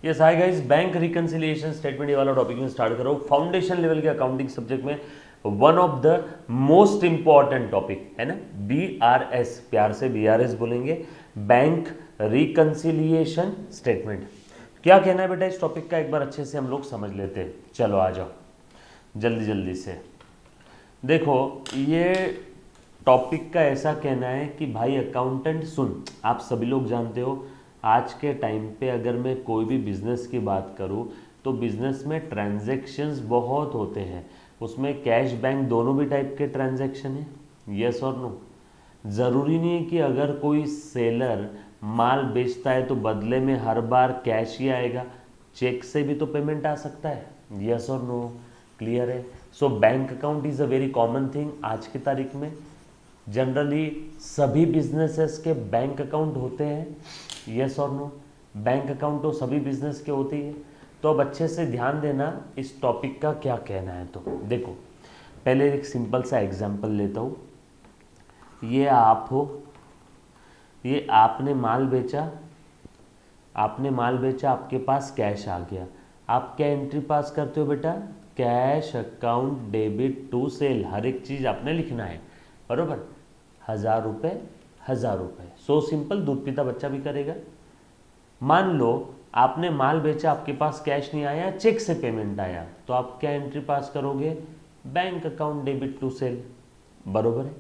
Yes hi guys, bank reconciliation statement ये वाला topic में स्टार्ट कर रहा हूँ। फाउंडेशन लेवल के अकाउंटिंग सब्जेक्ट में one of the most important topic है ना, BRS, प्यार से BRS बोलेंगे, बैंक रिकंसिलिएशन स्टेटमेंट। क्या कहना है बेटा इस टॉपिक का, एक बार अच्छे से हम लोग समझ लेते हैं। चलो आ जाओ जल्दी जल्दी से। देखो ये टॉपिक का ऐसा कहना है कि भाई अकाउंटेंट सुन, आप सभी लोग जानते हो आज के टाइम पे अगर मैं कोई भी बिजनेस की बात करूं तो बिजनेस में ट्रांजैक्शंस बहुत होते हैं, उसमें कैश बैंक दोनों भी टाइप के ट्रांजैक्शन है, यस और नो। ज़रूरी नहीं है कि अगर कोई सेलर माल बेचता है तो बदले में हर बार कैश ही आएगा, चेक से भी तो पेमेंट आ सकता है, यस और नो। क्लियर है। सो bank account is a very common thing आज की तारीख में। जनरली सभी बिजनेसेस के बैंक अकाउंट होते हैं, यस और नो। बैंक अकाउंट तो सभी बिजनेस के होते ही है। तो अब अच्छे से ध्यान देना इस टॉपिक का क्या कहना है। तो देखो पहले एक सिंपल सा एग्जांपल लेता हूँ। ये आप हो, ये आपने माल बेचा, आपके पास कैश आ गया। आप क्या एंट्री पास करते हो बेटा, cash account debit to sale, हर एक चीज़ आपने लिखना है, बरोबर। 1000 रुपये 1000 रुपये, सो सिंपल, दूध पीता बच्चा भी करेगा। मान लो आपने माल बेचा, आपके पास कैश नहीं आया, चेक से पेमेंट आया, तो आप क्या एंट्री पास करोगे, bank account debit to sale, बरोबर है।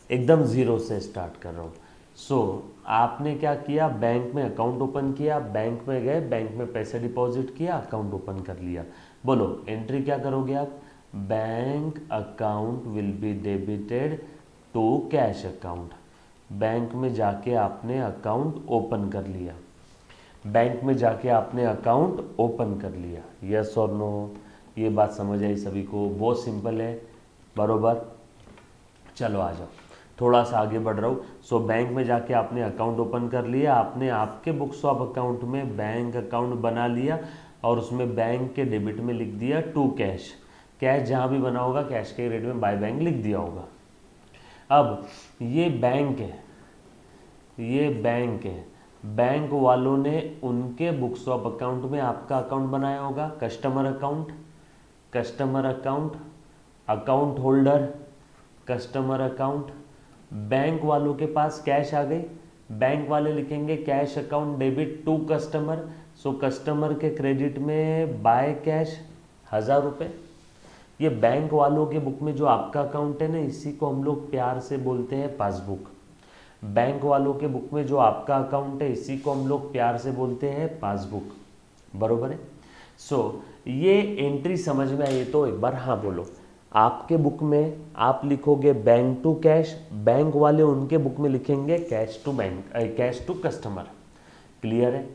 एकदम जीरो से स्टार्ट कर रहा हूँ। सो आपने क्या किया, बैंक में अकाउंट ओपन किया, बैंक में गए, बैंक में पैसे डिपॉजिट किया, अकाउंट ओपन कर लिया। बोलो एंट्री क्या करोगे आप, bank account will be debited to cash account. बैंक में जाके आपने अकाउंट ओपन कर लिया, बैंक में जाके आपने अकाउंट ओपन कर लिया, यस और नो। ये बात समझ आई सभी को, बहुत सिंपल है, बरोबर। चलो आ जाओ, थोड़ा सा आगे बढ़ रहा हूँ। सो बैंक में जाके आपने अकाउंट ओपन कर लिया, आपने आपके बुक्स ऑफ अकाउंट में बैंक अकाउंट बना लिया और उसमें बैंक के डेबिट में लिख दिया टू कैश। कैश जहाँ भी बना होगा कैश के रेट में बाय बैंक लिख दिया होगा। अब ये बैंक है, ये बैंक है, बैंक वालों ने उनके बुक्स ऑफ अकाउंट में आपका अकाउंट बनाया होगा, customer account, customer account, account holder, customer account. Bank वालों के पास कैश आ गई, बैंक वाले लिखेंगे cash account debit to customer, so customer के क्रेडिट में बाय कैश 1000 रुपये। ये बैंक वालों के बुक में जो आपका अकाउंट है ना, इसी को हम लोग प्यार से बोलते हैं पासबुक। बैंक वालों के बुक में जो आपका अकाउंट है इसी को हम लोग प्यार से बोलते हैं पासबुक, बरोबर है। सो ये एंट्री समझ में आई तो एक बार हाँ बोलो। आपके बुक में आप लिखोगे बैंक टू कैश, बैंक वाले उनके बुक में लिखेंगे cash to bank, cash to customer. Clear है।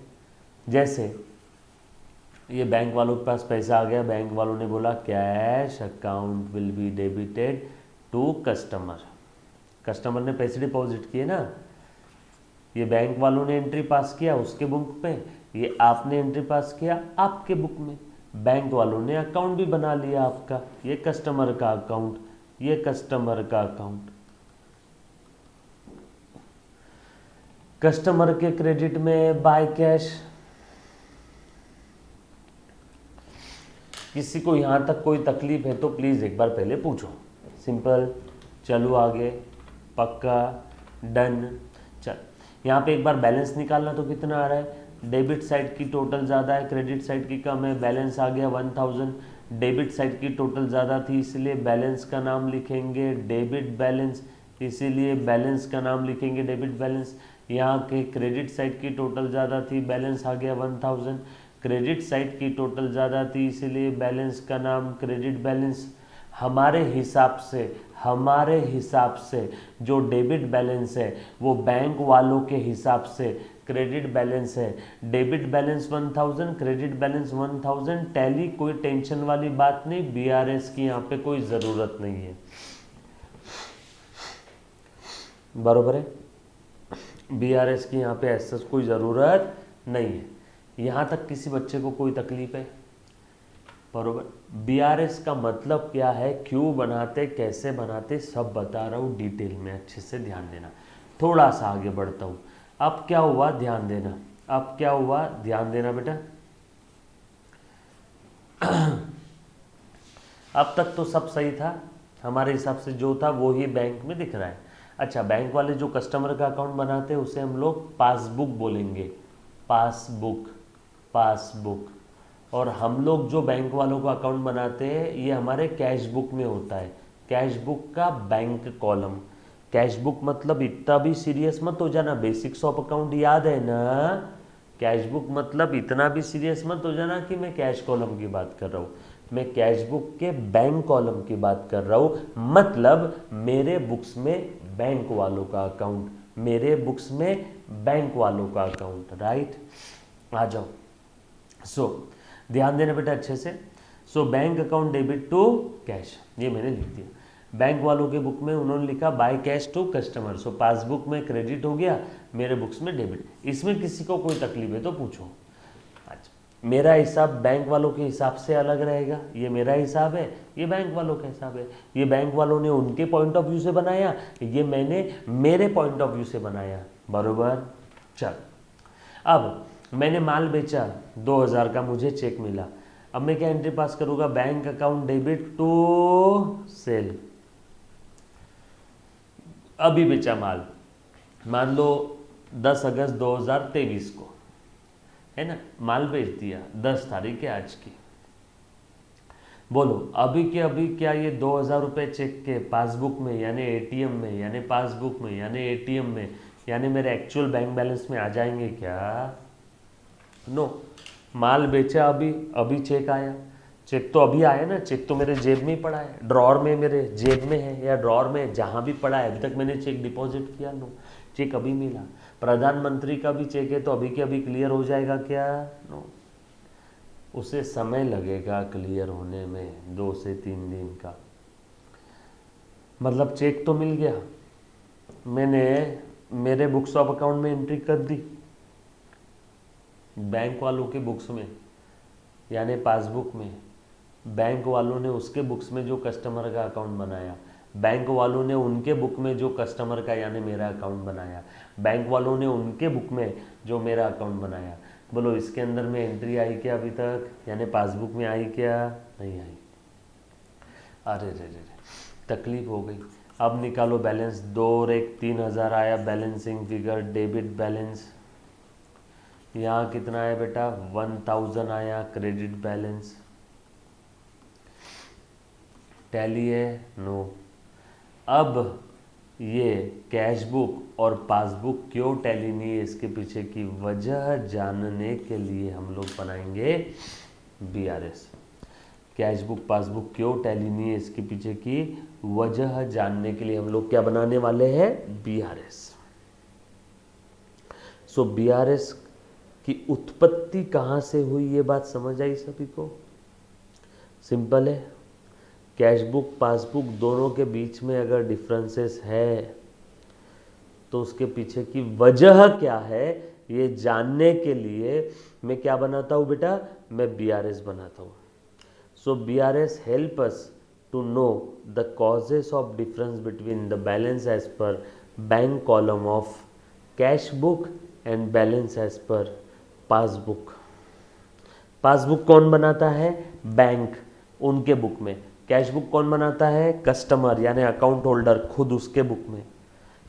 जैसे ये बैंक वालों के पास पैसा आ गया, बैंक वालों ने बोला cash account will be debited to customer, customer ने पैसे डिपॉजिट किए ना, ये बैंक वालों ने एंट्री पास किया उसके बुक में, ये आपने एंट्री पास किया आपके बुक में, बैंक वालों ने अकाउंट भी बना लिया आपका, ये कस्टमर का अकाउंट, ये कस्टमर का अकाउंट। कस्टमर के क्रेडिट में बाय कैश। किसी को यहाँ तक कोई तकलीफ है तो प्लीज़ एक बार पहले पूछो। सिंपल, चलो आगे, पक्का, डन। चल यहाँ पे एक बार बैलेंस निकालना, तो कितना आ रहा है, डेबिट साइड की टोटल ज़्यादा है, क्रेडिट साइड की कम है, बैलेंस आ गया 1000। डेबिट साइड की टोटल ज़्यादा थी इसलिए बैलेंस का नाम लिखेंगे डेबिट बैलेंस, इसीलिए बैलेंस का नाम लिखेंगे डेबिट बैलेंस। यहाँ के क्रेडिट साइड की टोटल ज़्यादा थी, बैलेंस आ गया 1000। क्रेडिट साइड की टोटल ज़्यादा थी इसीलिए बैलेंस का नाम क्रेडिट बैलेंस। हमारे हिसाब से जो डेबिट बैलेंस है वो बैंक वालों के हिसाब से क्रेडिट बैलेंस है। Debit balance 1000, credit balance 1000, tally कोई टेंशन वाली बात नहीं, BRS की यहाँ पे कोई ज़रूरत नहीं है, बरोबर है। BRS की यहाँ पे ऐसा कोई ज़रूरत नहीं है। यहाँ तक किसी बच्चे को कोई तकलीफ है, बरोबर। BRS का मतलब क्या है, क्यों बनाते, कैसे बनाते, सब बता रहा हूँ डिटेल में, अच्छे से ध्यान देना। थोड़ा सा आगे बढ़ता हूँ। अब क्या हुआ ध्यान देना, अब क्या हुआ ध्यान देना बेटा। अब तक तो सब सही था, हमारे हिसाब से जो था वो ही बैंक में दिख रहा है। अच्छा, बैंक वाले जो कस्टमर का अकाउंट बनाते हैं उसे हम लोग पासबुक बोलेंगे, पासबुक, पासबुक। और हम लोग जो बैंक वालों का अकाउंट बनाते हैं ये हमारे कैश बुक में होता है, कैश बुक का बैंक कॉलम। कैश बुक मतलब इतना भी सीरियस मत हो जाना, बेसिक्स ऑफ अकाउंट याद है ना। कैश बुक मतलब इतना भी सीरियस मत हो जाना कि मैं कैश कॉलम की बात कर रहा हूँ, मैं कैश बुक के बैंक कॉलम की बात कर रहा हूँ। मतलब मेरे बुक्स में बैंक वालों का अकाउंट, मेरे बुक्स में बैंक वालों का अकाउंट, राइट। आ जाओ। सो ध्यान देना बेटा अच्छे से। So bank account debit to cash, ये मैंने लिख दिया। बैंक वालों के बुक में उन्होंने लिखा by cash to customer, so passbook में क्रेडिट हो गया, मेरे बुक्स में डेबिट। इसमें किसी को कोई तकलीफ है तो पूछो। अच्छा, मेरा हिसाब बैंक वालों के हिसाब से अलग रहेगा, ये मेरा हिसाब है, ये बैंक वालों का हिसाब है। ये बैंक वालों ने उनके पॉइंट ऑफ व्यू से बनाया, ये मैंने मेरे पॉइंट ऑफ व्यू से बनाया, बरोबर। चल, अब मैंने माल बेचा 2000 का, मुझे चेक मिला। अब मैं क्या एंट्री पास करूंगा, bank account debit to sale. अभी बेचा माल, मान लो 10 अगस्त 2023 को, है ना, माल बेच दिया 10 तारीख है आज की। बोलो अभी के अभी क्या ये 2000 रुपये चेक के पासबुक में यानी एटीएम में यानी पासबुक में यानी एटीएम में यानी मेरे एक्चुअल बैंक बैलेंस में आ जाएंगे क्या? नो। माल बेचा अभी, अभी चेक आया, चेक तो अभी आया ना, चेक तो मेरे जेब में ही पड़ा है, ड्रॉर में, मेरे जेब में है या ड्रॉर में, जहाँ भी पड़ा है, अभी तक मैंने चेक डिपॉजिट किया, नो, चेक अभी मिला। प्रधानमंत्री का भी चेक है तो अभी के अभी क्लियर हो जाएगा क्या? नो, उसे समय लगेगा क्लियर होने में, 2 से 3 दिन का। मतलब चेक तो मिल गया, मैंने मेरे बुक्स ऑफ अकाउंट में एंट्री कर दी, बैंक वालों के बुक्स में यानी पासबुक में, बैंक वालों ने उसके बुक्स में जो कस्टमर का अकाउंट बनाया, बैंक वालों ने उनके बुक में जो कस्टमर का यानी मेरा अकाउंट बनाया, बैंक वालों ने उनके बुक में जो मेरा अकाउंट बनाया। बोलो इसके अंदर में एंट्री आई क्या अभी तक, यानी पासबुक में आई क्या? नहीं आई। अरे रे रे, तकलीफ हो गई। अब निकालो बैलेंस, 2 और 1 3000 आया बैलेंसिंग फिगर, डेबिट बैलेंस। यहाँ कितना आया बेटा? 1000 आया क्रेडिट बैलेंस। टैली है? नो। अब ये कैश बुक और पासबुक क्यों टैली नहीं है, इसके पीछे की वजह जानने के लिए हम लोग बनाएंगे बीआरएस। कैश बुक पासबुक क्यों टैली नहीं है, इसके पीछे की वजह जानने के लिए हम लोग क्या बनाने वाले हैं? बीआरएस। सो बीआरएस की उत्पत्ति कहाँ से हुई, ये बात समझ आई सभी को? सिंपल है, कैश बुक पासबुक दोनों के बीच में अगर डिफरेंसेस है तो उसके पीछे की वजह क्या है ये जानने के लिए मैं क्या बनाता हूँ बेटा? मैं बीआरएस बनाता हूँ। So BRS help us to know the causes of difference between the balance as per bank column of cash book and balance as per passbook. Passbook कौन बनाता है? बैंक, उनके बुक में। कैश बुक कौन बनाता है? कस्टमर यानी account holder, खुद उसके बुक में।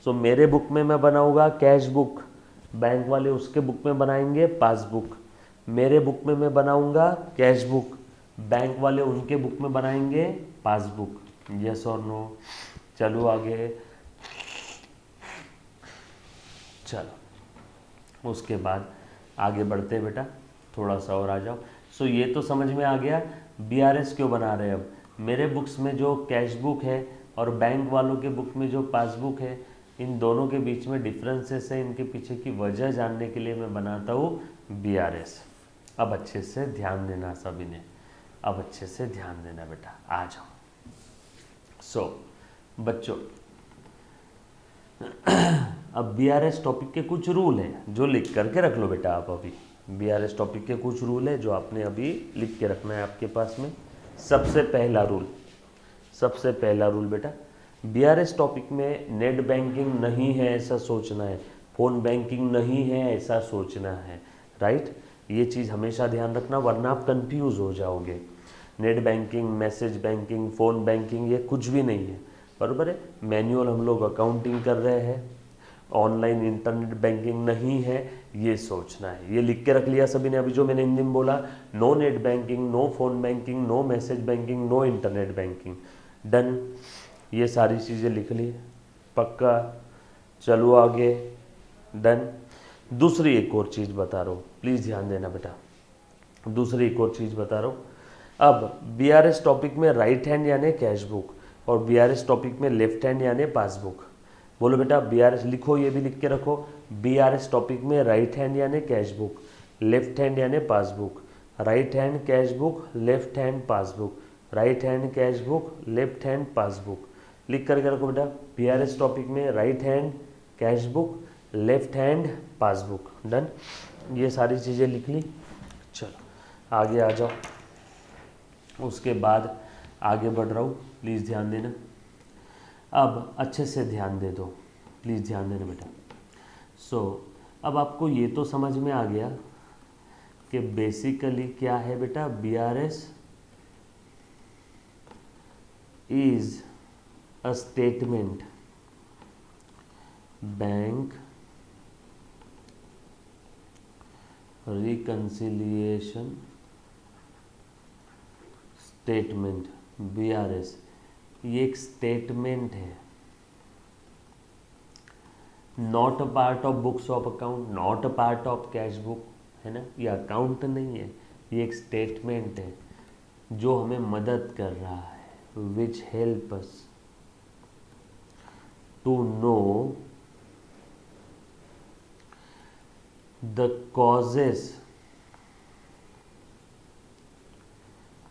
सो मेरे बुक में मैं बनाऊंगा कैश बुक, बैंक वाले उसके बुक में बनाएंगे पासबुक। मेरे बुक में मैं बनाऊंगा कैश बुक, बैंक वाले उनके बुक में बनाएंगे पासबुक। यस और नो? चलो आगे। चलो उसके बाद आगे बढ़ते बेटा, थोड़ा सा और आ जाओ। सो ये तो समझ में आ गया बीआरएस क्यों बना रहे हैं। अब मेरे बुक्स में जो कैश बुक है और बैंक वालों के बुक में जो पासबुक है, इन दोनों के बीच में डिफरेंसेस है, इनके पीछे की वजह जानने के लिए मैं बनाता हूँ बीआरएस। अब अच्छे से ध्यान देना सभी ने, अब अच्छे से ध्यान देना बेटा, आ जाओ। सो बच्चों अब बीआरएस टॉपिक के कुछ रूल हैं जो लिख करके रख लो बेटा आप। अभी बीआरएस टॉपिक के कुछ रूल है जो आपने अभी लिख के रखना है आपके पास में। सबसे पहला रूल बेटा, बीआरएस टॉपिक में नेट बैंकिंग नहीं है ऐसा सोचना है, फ़ोन बैंकिंग नहीं है ऐसा सोचना है, राइट। ये चीज़ हमेशा ध्यान रखना वरना आप कंफ्यूज हो जाओगे। Net banking, message banking, phone banking ये कुछ भी नहीं है, बराबर है। मैनुअल हम लोग अकाउंटिंग कर रहे हैं, ऑनलाइन इंटरनेट बैंकिंग नहीं है, ये सोचना है। ये लिख के रख लिया सभी ने, अभी जो मैंने हिंदी में बोला, no net banking, no phone banking, no message banking, no internet banking, done. ये सारी चीज़ें लिख ली, पक्का। चलो आगे, डन। दूसरी एक और चीज़ बता रहा हूँ, प्लीज़ ध्यान देना बेटा, दूसरी एक और चीज़ बता रहा हूँ। अब बीआरएस टॉपिक में राइट हैंड यानी कैश बुक, और बीआरएस टॉपिक में लेफ्ट हैंड यानी पासबुक। बोलो बेटा, बीआरएस लिखो, ये भी लिख के रखो। बीआरएस टॉपिक में राइट हैंड यानी कैश बुक, लेफ्ट हैंड यानी passbook. Right hand cash book, left hand passbook, right hand cash book, left hand passbook. लिख करके रखो बेटा, बीआरएस टॉपिक में right hand cash book, left hand passbook, done. ये सारी चीज़ें लिख ली। चलो आगे आ जाओ, उसके बाद आगे बढ़ रहा हूँ, प्लीज़ ध्यान देना। अब अच्छे से ध्यान दे दो, प्लीज़ ध्यान देना बेटा। अब आपको ये तो समझ में आ गया कि बेसिकली क्या है बेटा, BRS is a statement, bank reconciliation statement. BRS ये एक स्टेटमेंट है, not a part of books of account, not a part of cash book, है ना। ये अकाउंट नहीं है, ये एक स्टेटमेंट है जो हमें मदद कर रहा है, which help us to know the causes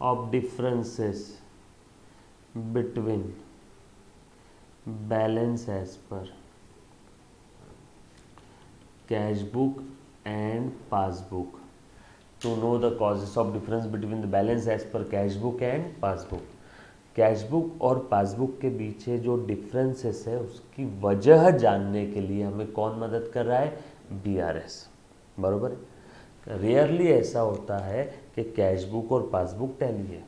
of differences between balance as per cash book and passbook, to know the causes of difference between the balance as per cash book and passbook। Cash book और passbook के पीछे जो differences है उसकी वजह जानने के लिए हमें कौन मदद कर रहा है, बीआरएस, बरोबर है। रेयरली ऐसा होता है कि कैश बुक और पासबुक टैली है,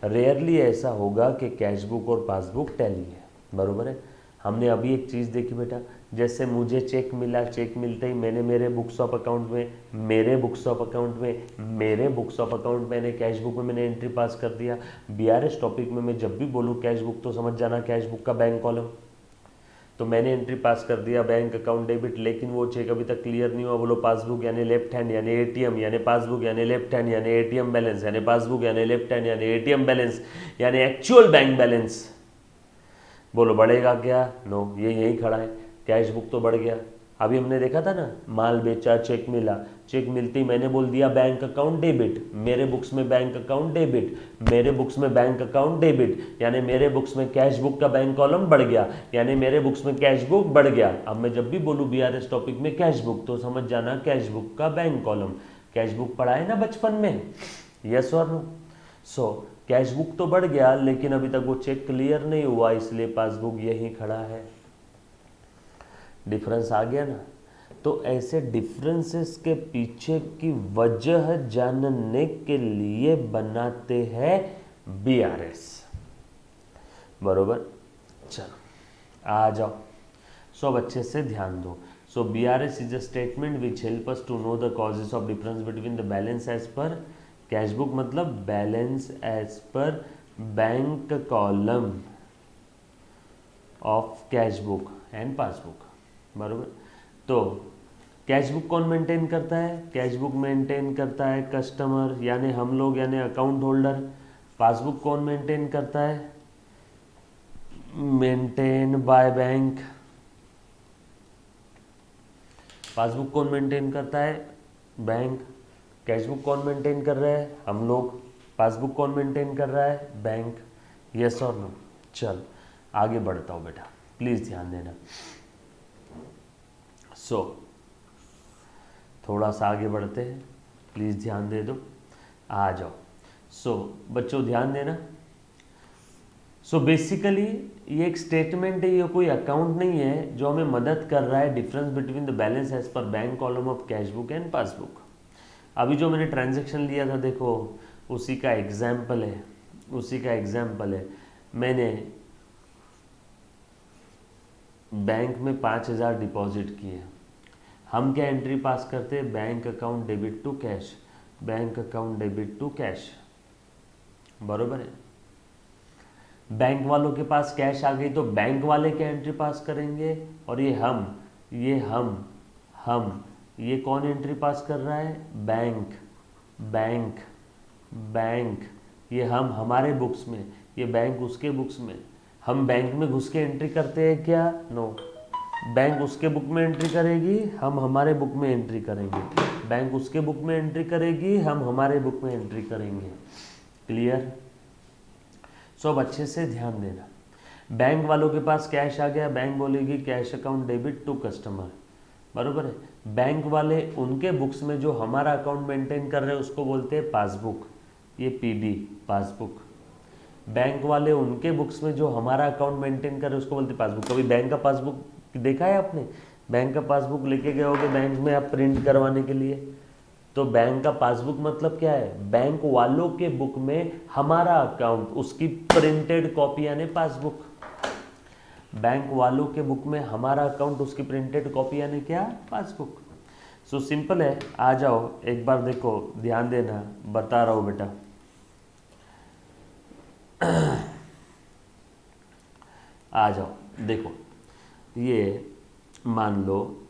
रेयरली ऐसा होगा कि कैश बुक और पासबुक टैली है, बरोबर है। हमने अभी एक चीज़ देखी बेटा, जैसे मुझे चेक मिला, चेक मिलते ही मैंने मेरे बुक्स ऑफ अकाउंट में, मेरे बुक्स ऑफ अकाउंट में मैंने कैश बुक में मैंने एंट्री पास कर दिया। बीआरएस टॉपिक में मैं जब भी बोलूँ कैश बुक तो समझ जाना कैश बुक का बैंक कॉलम, तो मैंने एंट्री पास कर दिया बैंक अकाउंट डेबिट, लेकिन वो चेक अभी तक क्लियर नहीं हुआ। बोलो पासबुक यानी लेफ्ट हैंड यानी एटीएम, यानी पासबुक यानी लेफ्ट हैंड यानी एटीएम बैलेंस, यानी पासबुक यानी लेफ्ट हैंड यानी एटीएम बैलेंस, यानी एक्चुअल बैंक बैलेंस। बोलो बढ़ेगा क्या, नो, ये यही खड़ा है, कैश बुक तो बढ़ गया। अभी हमने देखा था ना, माल बेचा, चेक मिला, चेक मिलते ही मैंने बोल दिया बैंक अकाउंट डेबिट, मेरे बुक्स में बैंक अकाउंट डेबिट, मेरे बुक्स में बैंक अकाउंट डेबिट, यानी मेरे बुक्स में कैश बुक का बैंक कॉलम बढ़ गया, यानी मेरे बुक्स में कैश बुक बढ़ गया। अब मैं जब भी बोलूँ बीआरएस टॉपिक में कैश बुक तो समझ जाना कैश बुक का बैंक कॉलम। कैश बुक पढ़ा है ना बचपन में, यस और नो। सो कैश बुक तो बढ़ गया, लेकिन अभी तक वो चेक क्लियर नहीं हुआ, इसलिए पासबुक यही खड़ा है। डिफरेंस आ गया ना। तो ऐसे डिफरेंसेस के पीछे की वजह जानने के लिए बनाते हैं बीआरएस, बरोबर। चलो आ जाओ, सब अच्छे से ध्यान दो। So BRS is a statement which help us to know the causes of difference between the balance as per cash book, मतलब balance as per bank column of cash book and passbook, बरोबर। तो cash book कौन maintain करता है, cash book maintain करता है customer यानी हम लोग, यानी अकाउंट होल्डर। पासबुक कौन मेंटेन करता है, मेंटेन बाय बैंक। पासबुक कौन मेंटेन करता है, बैंक। कैश बुक कौन मेंटेन कर रहा है, हम लोग। पासबुक कौन मेंटेन कर रहा है, बैंक। यस और नो। चल आगे बढ़ता हूँ बेटा, प्लीज़ ध्यान देना। थोड़ा सा आगे बढ़ते हैं, प्लीज़ ध्यान दे दो, आ जाओ। बच्चों ध्यान देना। बेसिकली ये एक स्टेटमेंट है, ये कोई अकाउंट नहीं है, जो हमें मदद कर रहा है difference between the balance as per bank column of cash book and passbook. अभी जो मैंने ट्रांजैक्शन लिया था देखो, उसी का एग्जाम्पल है, उसी का एग्जाम्पल है। मैंने बैंक में 5,000 डिपॉजिट किए। हम क्या एंट्री पास करते हैं? Bank account debit to cash, bank account debit to cash, बरोबर है। बैंक वालों के पास कैश आ गई तो बैंक वाले क्या एंट्री पास करेंगे, और ये हम ये कौन एंट्री पास कर रहा है? बैंक, बैंक, बैंक, ये हम हमारे बुक्स में, ये बैंक उसके बुक्स में। हम बैंक में घुस के एंट्री करते हैं क्या? नो, बैंक उसके बुक में एंट्री करेगी, हम हमारे बुक में एंट्री करेंगे। बैंक उसके बुक में एंट्री करेगी, हम हमारे बुक में एंट्री करेंगे। क्लियर? सब अच्छे से ध्यान देना। बैंक वालों के पास कैश आ गया, बैंक बोलेगी cash account debit to customer, बरोबर है। बैंक वाले उनके बुक्स में जो हमारा अकाउंट मेंटेन कर रहे हैं उसको बोलते हैं पासबुक, ये पीबी, पासबुक। बैंक वाले उनके बुक्स में जो हमारा अकाउंट मेंटेन कर रहे हैं उसको बोलते हैं पासबुक। कभी बैंक का पासबुक देखा है आपने? बैंक का पासबुक लेके गए होगे बैंक में आप प्रिंट करवाने के लिए, तो बैंक का पासबुक मतलब क्या है? बैंक वालों के बुक में हमारा अकाउंट, उसकी प्रिंटेड कॉपी यानी पासबुक। बैंक वालों के बुक में हमारा अकाउंट, उसकी प्रिंटेड कॉपी यानी क्या? पासबुक। सो सिंपल है। आ जाओ एक बार देखो, ध्यान देना, बता रहा हूं बेटा। आ जाओ देखो, ये मान लो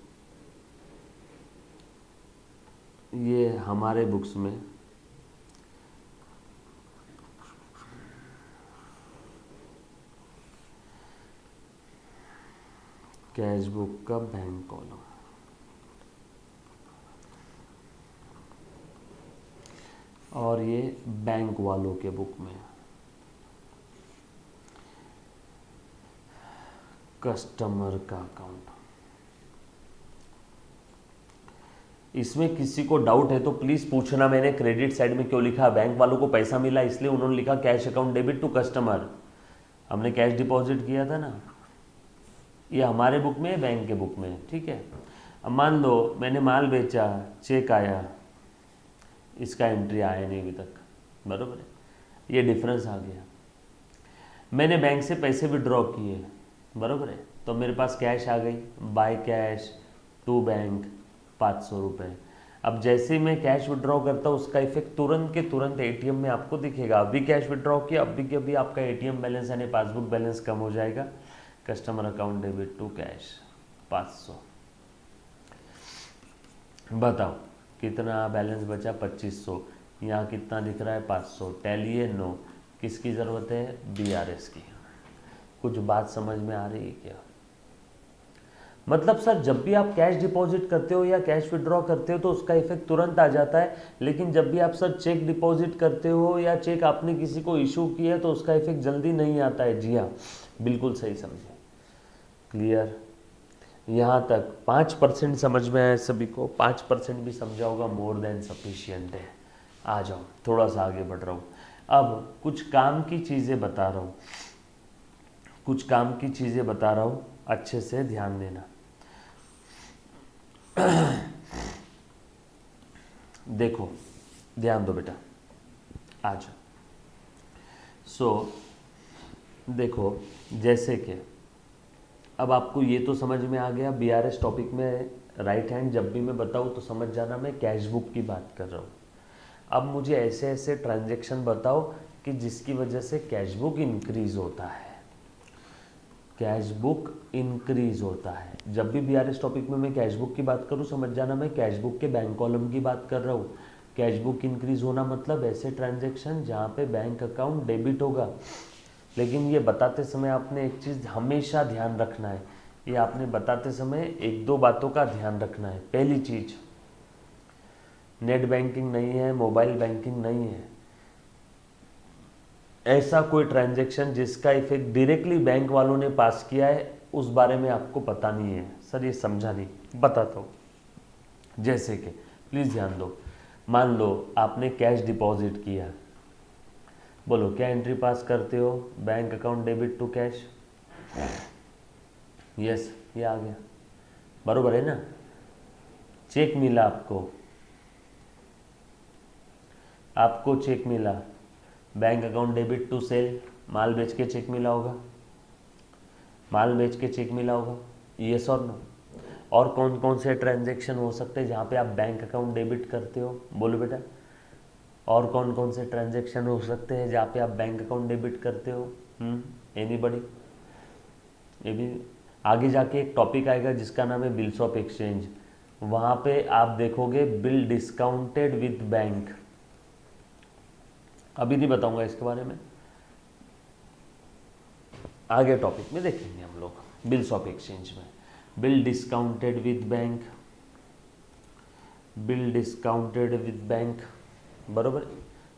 ये हमारे बुक्स में कैश बुक का बैंक कॉलम, और ये बैंक वालों के बुक में कस्टमर का अकाउंट। इसमें किसी को डाउट है तो प्लीज पूछना, मैंने क्रेडिट साइड में क्यों लिखा? बैंक वालों को पैसा मिला इसलिए उन्होंने लिखा cash account debit to customer. हमने कैश डिपॉजिट किया था ना, ये हमारे बुक में है, बैंक के बुक में है, ठीक है। अब मान लो मैंने माल बेचा, चेक आया, इसका एंट्री आया नहीं अभी तक, बरोबर है, ये डिफरेंस आ गया। मैंने बैंक से पैसे विड्रॉ किए, बरोबर है, तो मेरे पास कैश आ गई, बाय कैश टू बैंक 500 रुपये। अब जैसे ही मैं कैश विड्रॉ करता हूँ उसका इफेक्ट तुरंत के तुरंत एटीएम में आपको दिखेगा। अभी कैश विड्रॉ किया, अभी के अभी आपका एटीएम बैलेंस यानी पासबुक बैलेंस कम हो जाएगा। Customer account debit to cash 500। बताओ कितना बैलेंस बचा? 2500। यहाँ कितना दिख रहा है? 500। टैली है? नो। किसकी ज़रूरत है? बीआरएस की। कुछ बात समझ में आ रही है क्या? मतलब सर जब भी आप कैश डिपॉजिट करते हो या कैश विड्रॉ करते हो तो उसका इफेक्ट तुरंत आ जाता है, लेकिन जब भी आप सर चेक डिपॉजिट करते हो या चेक आपने किसी को इशू किया तो उसका इफेक्ट जल्दी नहीं आता है। जी हाँ, बिल्कुल सही समझे। क्लियर? यहाँ तक 5% समझ में आया सभी को? 5% भी समझा होगा, मोर देन सफिशियंट है। आ जाओ थोड़ा सा आगे बढ़ रहा हूँ। अब कुछ काम की चीज़ें बता रहा हूँ, कुछ काम की चीज़ें बता रहा हूँ, अच्छे से ध्यान देना। देखो ध्यान दो बेटा, आज देखो जैसे कि अब आपको ये तो समझ में आ गया, बीआरएस टॉपिक में राइट हैंड जब भी मैं बताऊँ तो समझ जाना मैं कैश बुक की बात कर रहा हूँ। अब मुझे ऐसे ऐसे ट्रांजैक्शन बताओ कि जिसकी वजह से कैश बुक इंक्रीज होता है, कैश बुक इंक्रीज होता है। जब भी बीआरएस टॉपिक में मैं कैश बुक की बात करूँ समझ जाना मैं कैश बुक के बैंक कॉलम की बात कर रहा हूँ। कैश बुक इंक्रीज होना मतलब ऐसे ट्रांजैक्शन जहाँ पे बैंक अकाउंट डेबिट होगा। लेकिन ये बताते समय आपने एक चीज़ हमेशा ध्यान रखना है, ये आपने बताते समय एक दो बातों का ध्यान रखना है। पहली चीज़, नेट बैंकिंग नहीं है, मोबाइल बैंकिंग नहीं है, ऐसा कोई ट्रांजैक्शन जिसका इफेक्ट डायरेक्टली बैंक वालों ने पास किया है उस बारे में आपको पता नहीं है। सर ये समझा नहीं, बताता हूँ। जैसे कि प्लीज़ ध्यान दो, मान लो आपने कैश डिपॉजिट किया, बोलो क्या एंट्री पास करते हो? Bank account debit to cash. Yes, ये आ गया, बरोबर है ना? चेक मिला आपको, आपको चेक मिला, bank account debit to sale, माल बेच के चेक मिला होगा, माल बेच के चेक मिला होगा, यस और नो। और कौन कौन से ट्रांजेक्शन हो सकते हैं जहाँ पे आप बैंक अकाउंट डेबिट करते हो, बोलो बेटा। और कौन कौन से ट्रांजेक्शन हो सकते हैं जहाँ पे आप बैंक अकाउंट डेबिट करते हो, एनीबडी। ये भी आगे जाके एक टॉपिक आएगा जिसका नाम है बिल्स ऑफ एक्सचेंज, वहाँ पे आप देखोगे बिल डिस्काउंटेड विद बैंक। अभी नहीं बताऊंगा इसके बारे में, आगे टॉपिक में देखेंगे हम लोग। बिल्स ऑफ एक्सचेंज में bill discounted with bank, bill discounted with bank, बरोबर।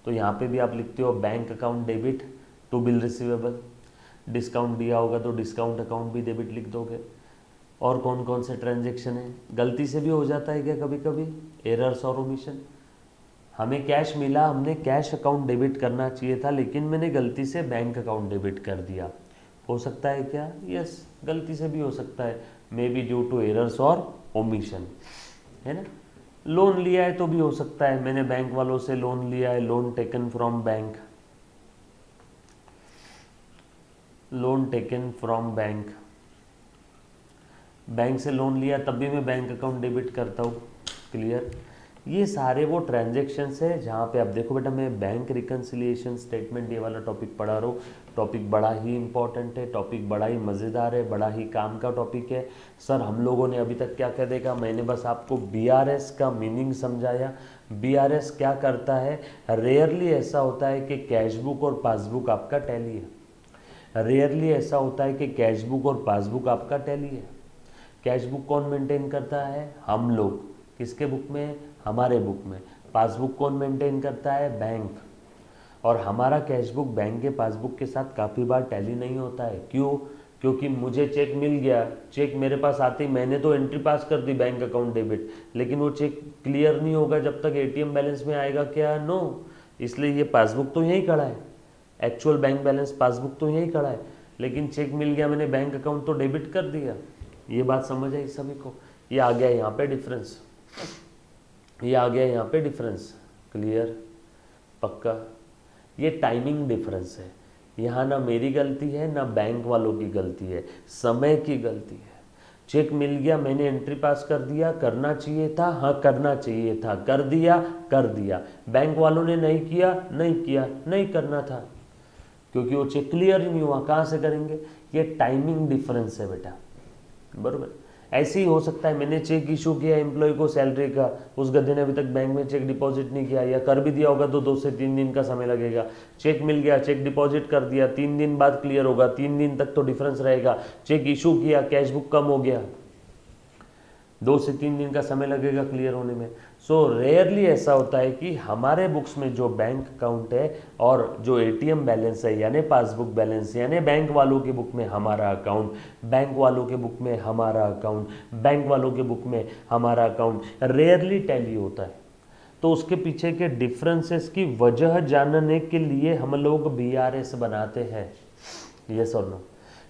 तो यहाँ पे भी आप लिखते हो bank account debit to bill receivable, discount दिया होगा तो डिस्काउंट अकाउंट भी डेबिट लिख दोगे। और कौन कौन से ट्रांजेक्शन है, गलती से भी हो जाता है क्या कभी कभी, एरर्स और ओमिशन। हमें कैश मिला, हमने कैश अकाउंट डेबिट करना चाहिए था, लेकिन मैंने गलती से बैंक अकाउंट डेबिट कर दिया, हो सकता है क्या, यस, गलती से भी हो सकता है, may be due to errors और ओमिशन, है ना। लोन लिया है तो भी हो सकता है, मैंने बैंक वालों से लोन लिया है, loan taken from bank, loan taken from bank, bank से लोन लिया तब भी मैं बैंक अकाउंट डेबिट करता हूँ, क्लियर। ये सारे वो ट्रांजेक्शन्स है जहाँ पे आप देखो बेटा, मैं बैंक रिकन्सिलिएशन स्टेटमेंट ये वाला टॉपिक पढ़ा रहा हूँ। टॉपिक बड़ा ही इंपॉर्टेंट है, टॉपिक बड़ा ही मज़ेदार है, बड़ा ही काम का टॉपिक है। सर हम लोगों ने अभी तक क्या क्या देखा, मैंने बस आपको BRS का मीनिंग समझाया। BRS क्या करता है, रेयरली ऐसा होता है कि कैश बुक और पासबुक आपका टैली है, रेयरली ऐसा होता है कि कैश बुक और पासबुक आपका टैली है। कैश बुक कौन मेंटेन करता है, हम लोग, किसके बुक में, हमारे बुक में। पासबुक कौन मेंटेन करता है, बैंक। और हमारा कैश बुक बैंक के पासबुक के साथ काफ़ी बार टैली नहीं होता है, क्यों, क्योंकि मुझे चेक मिल गया, चेक मेरे पास आते ही मैंने तो एंट्री पास कर दी बैंक अकाउंट डेबिट, लेकिन वो चेक क्लियर नहीं होगा जब तक ATM बैलेंस में आएगा क्या, नो। इसलिए ये पासबुक तो यहीं खड़ा है, एक्चुअल बैंक बैलेंस पासबुक तो यहीं खड़ा है, लेकिन चेक मिल गया, मैंने बैंक अकाउंट तो डेबिट कर दिया। ये बात समझ आई सभी को, ये आ गया यहाँ पे डिफरेंस, ये आ गया यहाँ पे डिफरेंस, क्लियर, पक्का। ये टाइमिंग डिफरेंस है, यहाँ ना मेरी गलती है ना बैंक वालों की गलती है, समय की गलती है। चेक मिल गया, मैंने एंट्री पास कर दिया, करना चाहिए था, हाँ करना चाहिए था, कर दिया, कर दिया। बैंक वालों ने नहीं किया, नहीं किया, नहीं करना था, क्योंकि वो चेक क्लियर ही नहीं हुआ, कहाँ से करेंगे। ये टाइमिंग डिफरेंस है बेटा, बरोबर। ऐसे ही हो सकता है मैंने चेक इशू किया एम्प्लॉय को सैलरी का, उस गधे ने अभी तक बैंक में चेक डिपॉजिट नहीं किया, या कर भी दिया होगा तो 2 से 3 दिन का समय लगेगा। चेक मिल गया, चेक डिपॉजिट कर दिया, 3 दिन बाद क्लियर होगा, 3 दिन तक तो डिफरेंस रहेगा। चेक इशू किया, कैश बुक कम हो गया, 2 से 3 दिन का समय लगेगा क्लियर होने में। सो रेयरली ऐसा होता है कि हमारे बुक्स में जो बैंक अकाउंट है और जो ATM बैलेंस है, यानी पासबुक बैलेंस, यानी बैंक वालों के बुक में हमारा अकाउंट, बैंक वालों के बुक में हमारा अकाउंट, बैंक वालों के बुक में हमारा अकाउंट रेयरली टैली होता है। तो उसके पीछे के डिफरेंसेस की वजह जानने के लिए हम लोग BRS बनाते हैं, यस और नो।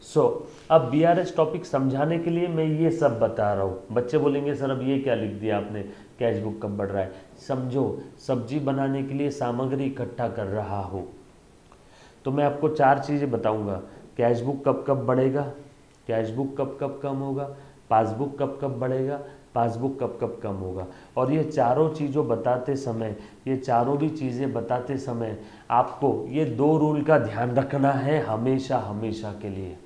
सो अब BRS टॉपिक समझाने के लिए मैं ये सब बता रहा हूँ। बच्चे बोलेंगे सर अब ये क्या लिख दिया आपने, कैश बुक कब बढ़ रहा है। समझो, सब्जी बनाने के लिए सामग्री इकट्ठा कर रहा हूँ, तो मैं आपको 4 चीज़ें बताऊँगा। कैश बुक कब कब बढ़ेगा, कैश बुक कब कब कम होगा, पासबुक कब कब बढ़ेगा, पासबुक कब कब कम होगा। और ये चारों चीज़ों बताते समय, ये चारों भी चीज़ें बताते समय आपको ये 2 रूल का ध्यान रखना है हमेशा हमेशा के लिए,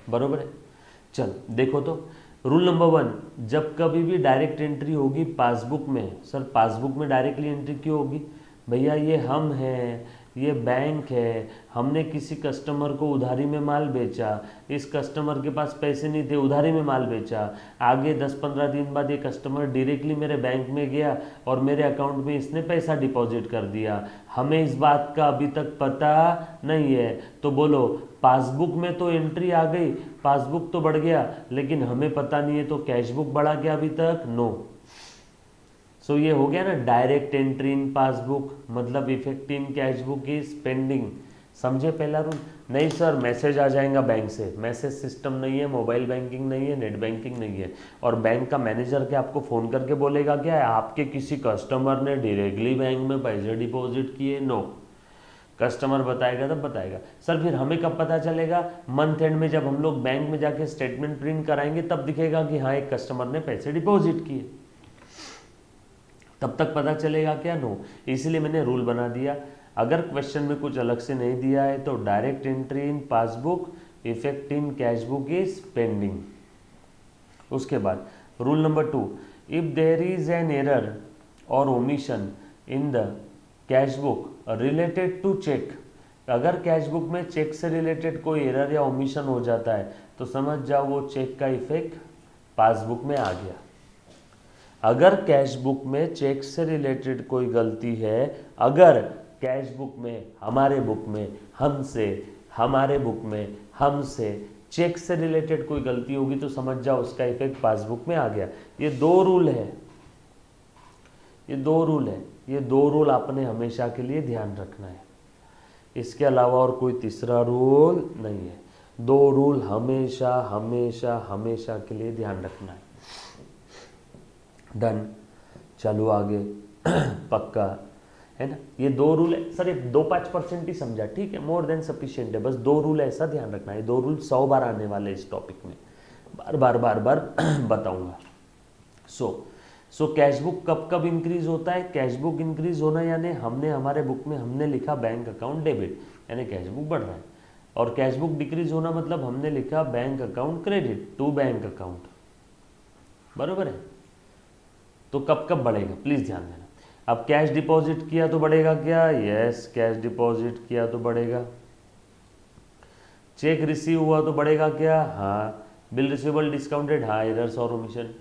बरोबर है। चल देखो तो, रूल नंबर 1, जब कभी भी डायरेक्ट एंट्री होगी पासबुक में, सर पासबुक में डायरेक्टली एंट्री क्यों होगी, भैया ये हम हैं, ये बैंक है, हमने किसी कस्टमर को उधारी में माल बेचा, इस कस्टमर के पास पैसे नहीं थे, उधारी में माल बेचा, आगे 10-15 दिन बाद ये कस्टमर डायरेक्टली मेरे बैंक में गया और मेरे अकाउंट में इसने पैसा डिपॉजिट कर दिया, हमें इस बात का अभी तक पता नहीं है। तो बोलो, पासबुक में तो एंट्री आ गई, पासबुक तो बढ़ गया, लेकिन हमें पता नहीं है, तो कैश बुक बढ़ा क्या अभी तक, नो। सो ये हो गया ना, डायरेक्ट एंट्री इन पासबुक मतलब effect in cash book is pending. समझे पहला रूल। नहीं सर मैसेज आ जाएगा बैंक से, मैसेज सिस्टम नहीं है, मोबाइल बैंकिंग नहीं है, नेट बैंकिंग नहीं है, और बैंक का मैनेजर के आपको फ़ोन करके बोलेगा क्या है, आपके किसी कस्टमर ने डायरेक्टली बैंक में पैसे डिपॉजिट किए, नो। कस्टमर बताएगा तब बताएगा। सर फिर हमें कब पता चलेगा? मंथ एंड में जब हम लोग बैंक में जाके स्टेटमेंट प्रिंट कराएंगे तब दिखेगा कि हाँ एक कस्टमर ने पैसे डिपॉजिट किए, तब तक पता चलेगा क्या? नो। इसलिए मैंने रूल बना दिया, अगर क्वेश्चन में कुछ अलग से नहीं दिया है तो direct entry in passbook, effect in cash book is pending. उसके बाद rule number 2, if there is an error or omission in the cash book related to cheque, अगर कैश बुक में चेक से रिलेटेड कोई एरर या ओमिशन हो जाता है तो समझ जाओ वो चेक का इफेक्ट पासबुक में आ गया। अगर कैश बुक में चेक से रिलेटेड कोई गलती है, अगर कैश बुक में, हमारे बुक में, हमसे, हमारे बुक में, हमसे चेक से रिलेटेड कोई गलती होगी तो समझ जाओ उसका इफेक्ट पासबुक में आ गया। ये 2 रूल है, ये 2 रूल है, ये 2 रूल आपने हमेशा के लिए ध्यान रखना है। इसके अलावा और कोई तीसरा रूल नहीं है। 2 रूल हमेशा हमेशा हमेशा के लिए ध्यान रखना है। डन, चलो आगे। पक्का है ना? ये 2 रूल है सर, ये 2-5% ही समझा, ठीक है, मोर देन सफिशिएंट है। बस 2 रूल है, ऐसा ध्यान रखना है। 2 रूल 100 बार आने वाले इस टॉपिक में, बार बार बार बार बताऊंगा। सो कैश बुक कब कब इंक्रीज होता है? कैश बुक इंक्रीज होना यानी हमने हमारे बुक में हमने लिखा बैंक अकाउंट डेबिट, यानी कैश बुक बढ़ रहा है। और कैश बुक डिक्रीज होना मतलब हमने लिखा bank account credit to bank account, बरोबर है? तो कब कब बढ़ेगा प्लीज ध्यान देना। अब कैश डिपॉजिट किया तो बढ़ेगा क्या? यस, कैश डिपॉजिट किया तो बढ़ेगा। चेक रिसीव हुआ तो बढ़ेगा क्या? हाँ। बिल रिसीवेबल डिस्काउंटेड, हाँ, एरर्स और ओमिशन।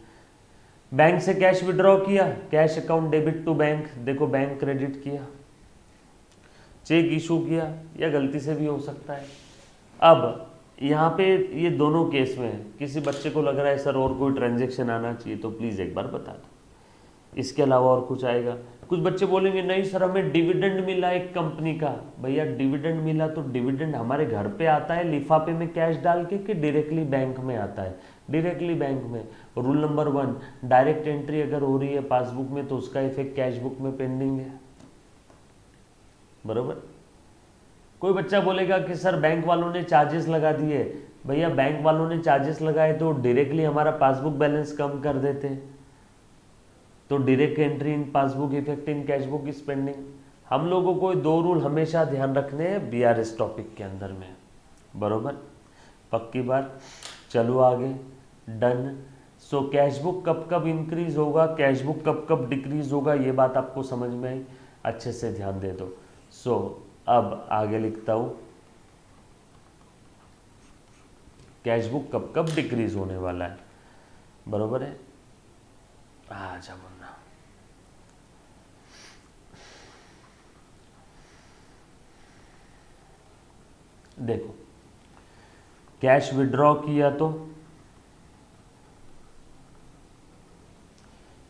बैंक से कैश विड्रॉ किया, cash account debit to bank, देखो बैंक क्रेडिट किया। चेक इशू किया, या गलती से भी हो सकता है। अब यहाँ पे ये दोनों केस में किसी बच्चे को लग रहा है सर और कोई ट्रांजेक्शन आना चाहिए, तो प्लीज़ एक बार बता दो, इसके अलावा और कुछ आएगा? कुछ बच्चे बोलेंगे नहीं सर हमें डिविडेंड मिला एक कंपनी का। भैया डिविडेंड मिला तो डिविडेंड हमारे घर पे आता है लिफाफे में कैश डाल के, कि डायरेक्टली बैंक में आता है? डायरेक्टली बैंक में। रूल नंबर 1, डायरेक्ट एंट्री अगर हो रही है पासबुक में तो उसका इफेक्ट कैश बुक में पेंडिंग है, बरोबर? कोई बच्चा बोलेगा कि सर बैंक वालों ने चार्जेस लगा दिए। भैया बैंक वालों ने चार्जेस लगाए तो डायरेक्टली हमारा पासबुक बैलेंस कम कर देते हैं, तो direct entry in passbook effect in cash book is pending. हम लोगों को 2 रूल हमेशा ध्यान रखने हैं बीआरएस टॉपिक के अंदर में, बरोबर? पक्की बात। चलो आगे। डन। सो कैश बुक कब कब इंक्रीज होगा, कैश बुक कब कब डिक्रीज होगा, ये बात आपको समझ में आई, अच्छे से ध्यान दे दो। सो अब आगे लिखता हूं, कैश बुक कब कब डिक्रीज होने वाला है, बरोबर है? आजा मुन्ना। देखो कैश विड्रॉ किया तो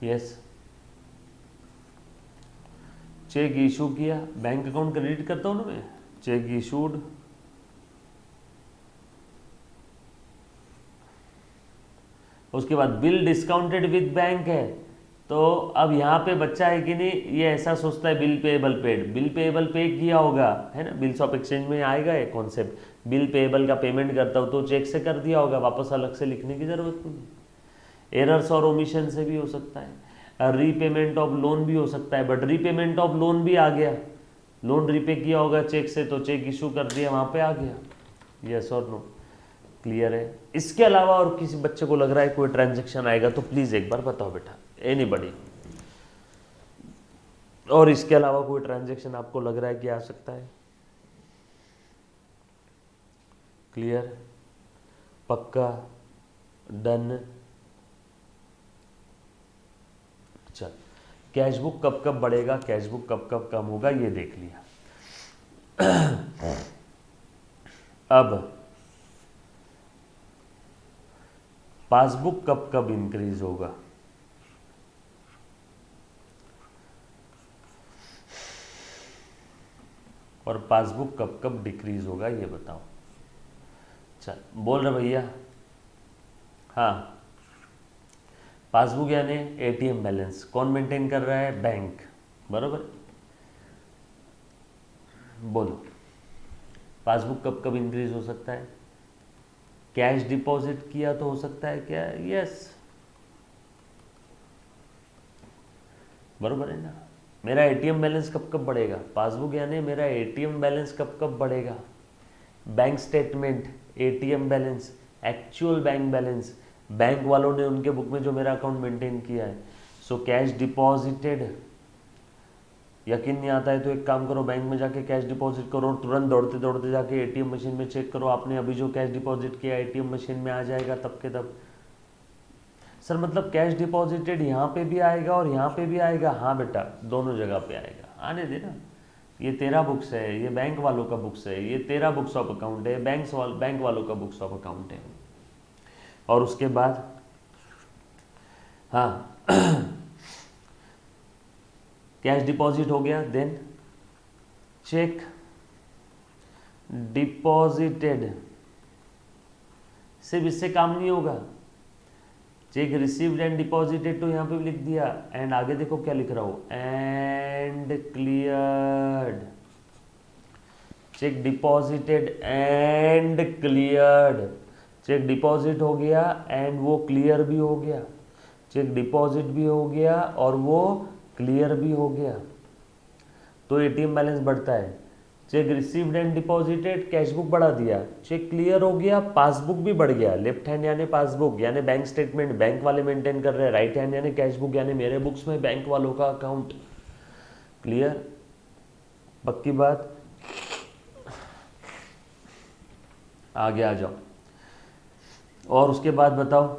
यस, चेक इशू किया, बैंक अकाउंट क्रेडिट करता हूं ना मैं, चेक इशूड, उसके बाद बिल डिस्काउंटेड विद बैंक है। तो अब यहाँ पे बच्चा है कि नहीं, ये ऐसा सोचता है bill payable paid, bill payable पे किया होगा, है ना? बिल्स ऑफ एक्सचेंज में आएगा ये कॉन्सेप्ट, बिल पेएबल का पेमेंट करता हूँ तो चेक से कर दिया होगा, वापस अलग से लिखने की जरूरत नहीं। एरर्स और ओमिशन से भी हो सकता है, रीपेमेंट ऑफ लोन भी हो सकता है, बट रीपेमेंट ऑफ लोन भी आ गया, लोन रीपे किया होगा चेक से तो चेक इशू कर दिया, वहाँ पे आ गया। यस और नो, क्लियर है? इसके अलावा और किसी बच्चे को लग रहा है कोई ट्रांजैक्शन आएगा तो प्लीज एक बार बताओ बेटा, एनीबॉडी? और इसके अलावा कोई ट्रांजैक्शन आपको लग रहा है कि आ सकता है? क्लियर? पक्का? डन? चल, कैश बुक कब कब बढ़ेगा, कैश बुक कब कब कम होगा, ये देख लिया। अब पासबुक कब कब इंक्रीज होगा, और पासबुक कब कब डिक्रीज होगा, ये बताओ। चल बोल रहे भैया? हाँ, पासबुक यानी एटीएम बैलेंस कौन मेंटेन कर रहा है? बैंक, बरोबर? बोलो, पासबुक कब कब इंक्रीज हो सकता है? कैश डिपॉजिट किया तो हो सकता है क्या? यस, बरोबर है ना। मेरा एटीएम बैलेंस कब कब बढ़ेगा? पासबुक यानी मेरा एटीएम बैलेंस कब कब बढ़ेगा? Bank statement, ATM balance, actual bank balance, bank वालों ने उनके बुक में जो मेरा अकाउंट मेंटेन किया है। सो कैश डिपॉजिटेड, यकीन नहीं आता है तो एक काम करो, बैंक में जाके कैश डिपॉजिट करो और तुरंत दौड़ते दौड़ते जाके एटीएम मशीन में चेक करो, आपने अभी जो कैश डिपॉजिट किया एटीएम मशीन में आ जाएगा तब के तब। सर मतलब कैश डिपॉजिटेड यहाँ पे भी आएगा और यहाँ पे भी आएगा? हाँ बेटा, दोनों जगह पे आएगा, आने देना। ये तेरा बुक्स है, ये बैंक वालों का बुक्स है, ये तेरा बुक्स ऑफ अकाउंट है, बैंक वालों का बुक्स ऑफ अकाउंट है। और उसके बाद हाँ कैश डिपॉजिट हो गया, देन चेक डिपॉजिटेड, सिर्फ इससे काम नहीं होगा। चेक रिसीव्ड एंड डिपॉजिटेड तो यहाँ पे भी लिख दिया, एंड आगे देखो क्या लिख रहा हूं, and cleared. Cheque deposited and cleared, cheque deposit हो गया एंड वो क्लियर भी हो गया, चेक डिपॉजिट भी हो गया और वो क्लियर भी हो गया, तो एटीएम बैलेंस बढ़ता है। Check received and deposited, cashbook बढ़ा दिया, चेक क्लियर हो गया, पासबुक भी बढ़ गया। लेफ्ट हैंड यानी पासबुक यानी बैंक स्टेटमेंट, बैंक वाले मेंटेन कर रहे हैं, राइट हैंड यानी कैशबुक यानी मेरे बुक्स में बैंक वालों का अकाउंट। क्लियर? पक्की बात? आगे आ जाओ। और उसके बाद बताओ,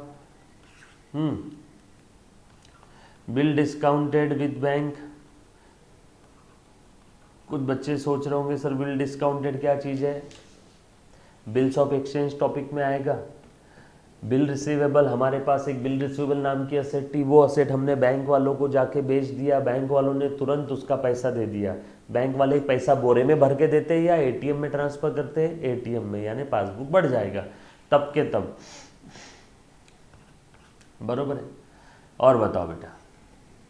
बिल डिस्काउंटेड विद बैंक। कुछ बच्चे सोच रहे होंगे सर बिल डिस्काउंटेड क्या चीज़ है? बिल्स ऑफ एक्सचेंज टॉपिक में आएगा। बिल रिसीवेबल, हमारे पास एक बिल रिसीवेबल नाम की असेट थी, वो असेट हमने बैंक वालों को जाके बेच दिया, बैंक वालों ने तुरंत उसका पैसा दे दिया। बैंक वाले पैसा बोरे में भर के देते या एटीएम में ट्रांसफर करते? एटीएम में, यानी पासबुक बढ़ जाएगा तब के तब। बरोबर है? और बताओ बेटा,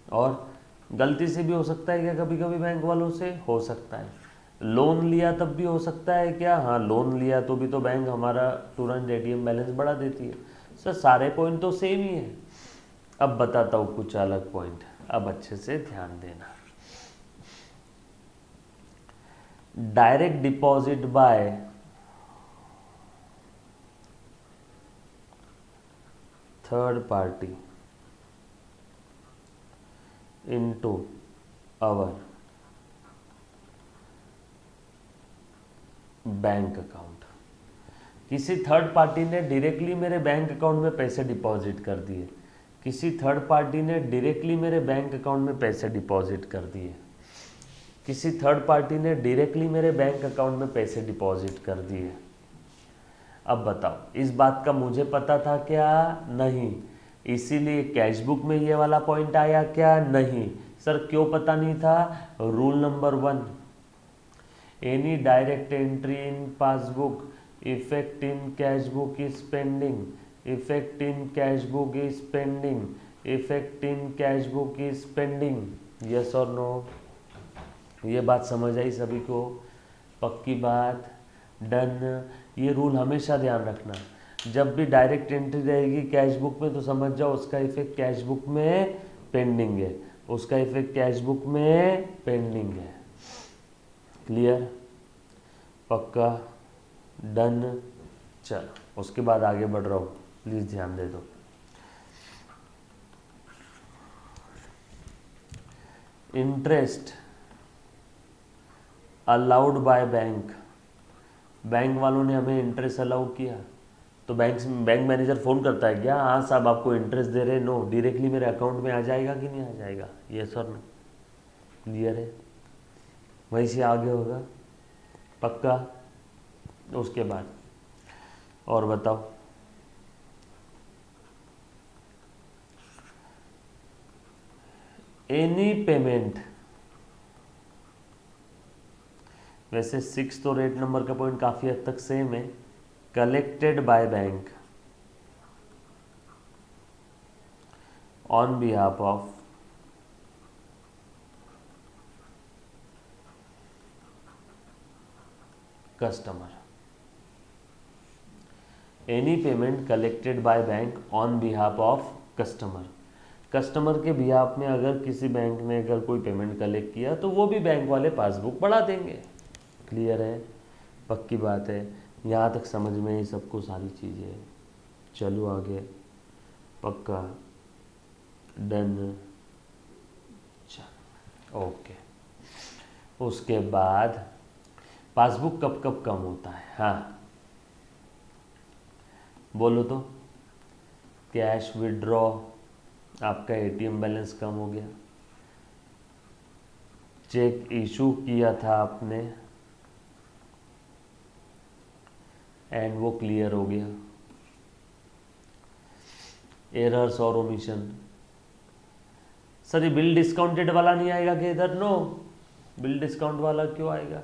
और गलती से भी हो सकता है क्या कभी कभी बैंक वालों से? हो सकता है। लोन लिया तब भी हो सकता है क्या? हाँ, लोन लिया तो भी तो बैंक हमारा तुरंत एटीएम बैलेंस बढ़ा देती है। सर सारे पॉइंट तो सेम ही है। अब बताता हूँ कुछ अलग पॉइंट, अब अच्छे से ध्यान देना। Direct deposit by third party into our bank account. किसी थर्ड पार्टी ने डायरेक्टली मेरे बैंक अकाउंट में पैसे डिपॉजिट कर दिए, किसी थर्ड पार्टी ने डायरेक्टली मेरे बैंक अकाउंट में पैसे डिपॉजिट कर दिए, किसी थर्ड पार्टी ने डायरेक्टली मेरे बैंक अकाउंट में पैसे डिपॉजिट कर दिए। अब बताओ, इस बात का मुझे पता था क्या? नहीं। इसीलिए कैश बुक में ये वाला पॉइंट आया क्या? नहीं। सर क्यों पता नहीं था? Rule number 1, any direct entry in passbook effect in cash book is pending, effect in cash book is pending, effect in cash book is pending. Yes और नो? ये बात समझ आई सभी को? पक्की बात? डन? ये रूल हमेशा ध्यान रखना, जब भी डायरेक्ट एंट्री रहेगी कैश बुक में तो समझ जाओ उसका इफेक्ट कैश बुक में पेंडिंग है, उसका इफेक्ट कैश बुक में पेंडिंग है। क्लियर? पक्का? डन? चलो उसके बाद आगे बढ़ रहा हूँ, प्लीज़ ध्यान दे दो। Interest allowed by bank, bank वालों ने हमें इंटरेस्ट अलाउ किया तो बैंक मैनेजर फ़ोन करता है क्या? हाँ साहब आपको इंटरेस्ट दे रहे हैं। नो, डायरेक्टली मेरे अकाउंट में आ जाएगा कि नहीं आ जाएगा? ये सर नो? क्लियर है? वहीं से आगे होगा। पक्का? उसके बाद और बताओ, एनी पेमेंट, वैसे 6 तो रेट नंबर का पॉइंट काफ़ी हद तक सेम है, collected by bank on behalf of customer. Any payment collected by bank on behalf of customer. Customer के बिहाफ में अगर किसी बैंक ने अगर कोई पेमेंट कलेक्ट किया तो वो भी बैंक वाले पासबुक बढ़ा देंगे। क्लियर है, पक्की बात है, यहाँ तक समझ में ही सबको सारी चीज़ें। चलो आगे, पक्का, डन, चलो ओके। उसके बाद पासबुक कब कब कम होता है? हाँ बोलो तो। कैश विड्रॉ, आपका एटीएम बैलेंस कम हो गया, चेक इशू किया था आपने एंड वो क्लियर हो गया। एरर्स और ओमिशन। सर ये बिल डिस्काउंटेड वाला नहीं आएगा कि इधर? नो, बिल डिस्काउंट वाला क्यों आएगा?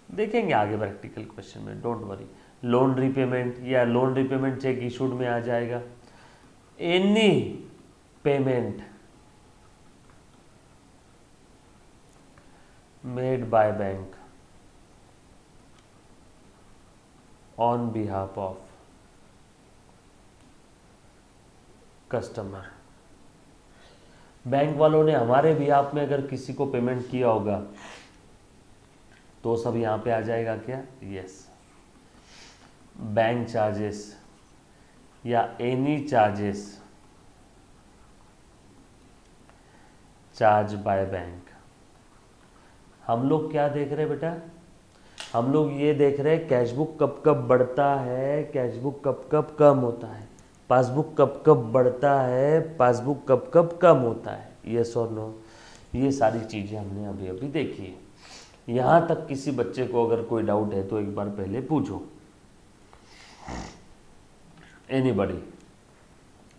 देखेंगे आगे प्रैक्टिकल क्वेश्चन में, डोंट वरी। लोन रिपेमेंट, या लोन रिपेमेंट चेक इशूड में आ जाएगा। Any payment made by bank on behalf of customer. Bank वालों ने हमारे बिहाफ में अगर किसी को पेमेंट किया होगा तो सब यहां पे आ जाएगा क्या? यस। बैंक चार्जेस या any charges charge by bank. हम लोग क्या देख रहे हैं बेटा? हम लोग ये देख रहे हैं कैशबुक कब कब बढ़ता है, कैशबुक कब कब कम होता है, पासबुक कब कब बढ़ता है, पासबुक कब कब कम होता है। यस और नो, ये सारी चीज़ें हमने अभी अभी देखी है। यहाँ तक किसी बच्चे को अगर कोई डाउट है तो एक बार पहले पूछो। Anybody,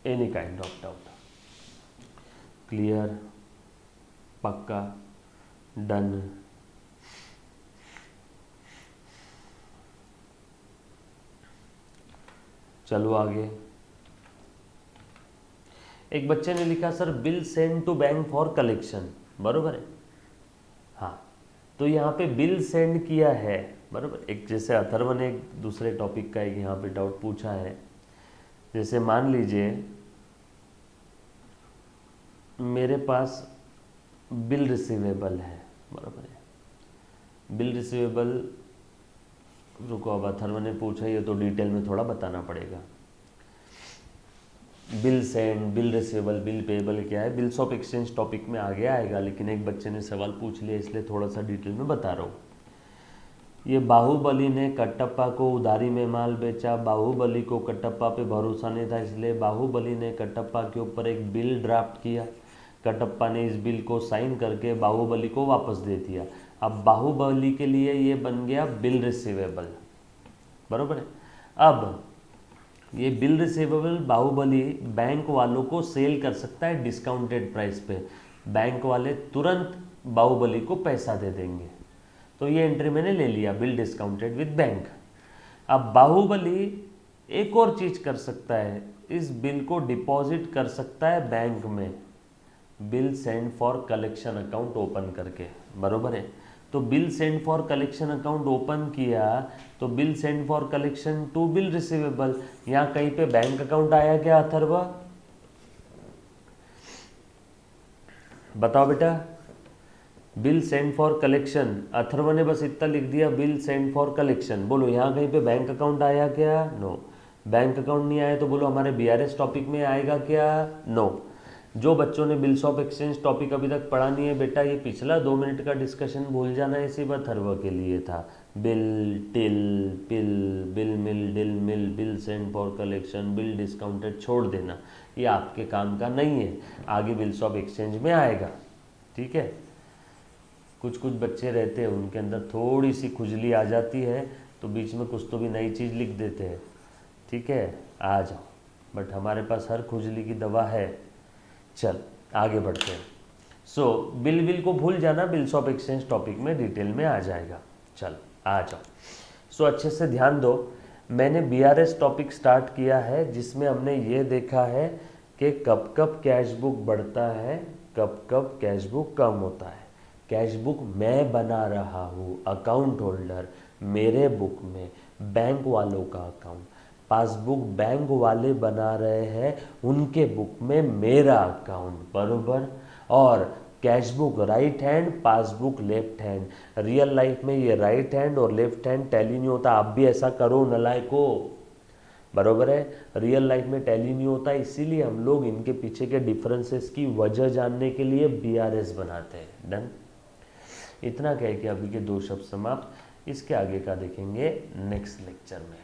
any kind of doubt? Clear, पक्का, डन। चलो आगे। एक बच्चे ने लिखा sir bill send to bank for collection, बरोबर है? हाँ, तो यहाँ पे बिल सेंड किया है, बरोबर। एक जैसे अथर्व ने एक दूसरे टॉपिक का एक यहाँ पे डाउट पूछा है। जैसे मान लीजिए मेरे पास बिल रिसीवेबल है, बराबर है। बिल रिसीवेबल, रुको अब अथर्व ने पूछा ये तो डिटेल में थोड़ा बताना पड़ेगा। Bill send, bill receivable, bill payable क्या है, बिल्स ऑफ एक्सचेंज टॉपिक में आगे आएगा, लेकिन एक बच्चे ने सवाल पूछ लिया इसलिए थोड़ा सा डिटेल में बता रहा हूँ। ये बाहुबली ने कटप्पा को उधारी में माल बेचा। बाहुबली को कटप्पा पे भरोसा नहीं था, इसलिए बाहुबली ने कटप्पा के ऊपर एक बिल ड्राफ्ट किया। कटप्पा ने इस बिल को साइन करके बाहुबली को वापस दे दिया। अब बाहुबली के लिए ये बन गया बिल रिसीवेबल, बरोबर है। अब ये बिल रिसीवेबल बाहुबली बैंक वालों को सेल कर सकता है डिस्काउंटेड प्राइस पे। बैंक वाले तुरंत बाहुबली को पैसा दे देंगे। तो ये एंट्री मैंने ले लिया, बिल डिस्काउंटेड विद बैंक। अब बाहुबली एक और चीज कर सकता है, इस बिल को डिपॉजिट कर सकता है बैंक में, bill send for collection account open करके, बरोबर है। तो bill send for collection account open किया तो bill send for collection to bill receivable, यहां कहीं पे बैंक अकाउंट आया क्या अथर्व? बताओ बेटा। Bill send for collection, Atharva ने बस इतना लिख दिया बिल सेंड फॉर कलेक्शन। बोलो यहाँ कहीं पे बैंक अकाउंट आया क्या? नो। बैंक अकाउंट नहीं आया तो बोलो हमारे बीआरएस टॉपिक में आएगा क्या? नो। जो बच्चों ने बिल्स ऑफ एक्सचेंज टॉपिक अभी तक पढ़ा नहीं है बेटा, ये पिछला 2 मिनट का डिस्कशन भूल जाना है, इसी बात अथर्व के लिए था। Bill, till, pill, bill mill, dill mill, bill send for collection, bill discounted छोड़ देना, ये आपके काम का नहीं है, आगे बिल्स ऑफ एक्सचेंज में आएगा, ठीक है। कुछ कुछ बच्चे रहते हैं उनके अंदर थोड़ी सी खुजली आ जाती है तो बीच में कुछ तो भी नई चीज़ लिख देते हैं, ठीक है, आ जाओ, बट हमारे पास हर खुजली की दवा है। चल आगे बढ़ते हैं। सो बिल को भूल जाना, बिल्स ऑफ एक्सचेंज टॉपिक में डिटेल में आ जाएगा। चल आ जाओ। सो अच्छे से ध्यान दो, मैंने बीआरएस टॉपिक स्टार्ट किया है जिसमें हमने ये देखा है कि कब कब कैश बुक बढ़ता है, कब कब कैश बुक कम होता है। कैश बुक मैं बना रहा हूँ, अकाउंट होल्डर मेरे बुक में, बैंक वालों का अकाउंट, पासबुक बैंक वाले बना रहे हैं उनके बुक में मेरा अकाउंट, बरोबर। और cash book right hand, passbook left hand. Real life में ये राइट हैंड और लेफ्ट हैंड टैली नहीं होता, आप भी ऐसा करो नलायको, बरोबर है। रियल लाइफ में टैली नहीं होता, इसीलिए हम लोग इनके पीछे के डिफरेंसेस की वजह जानने के लिए BRS बनाते हैं। डन। इतना कह के अभी के 2 शब्द समाप्त, इसके आगे का देखेंगे नेक्स्ट लेक्चर में।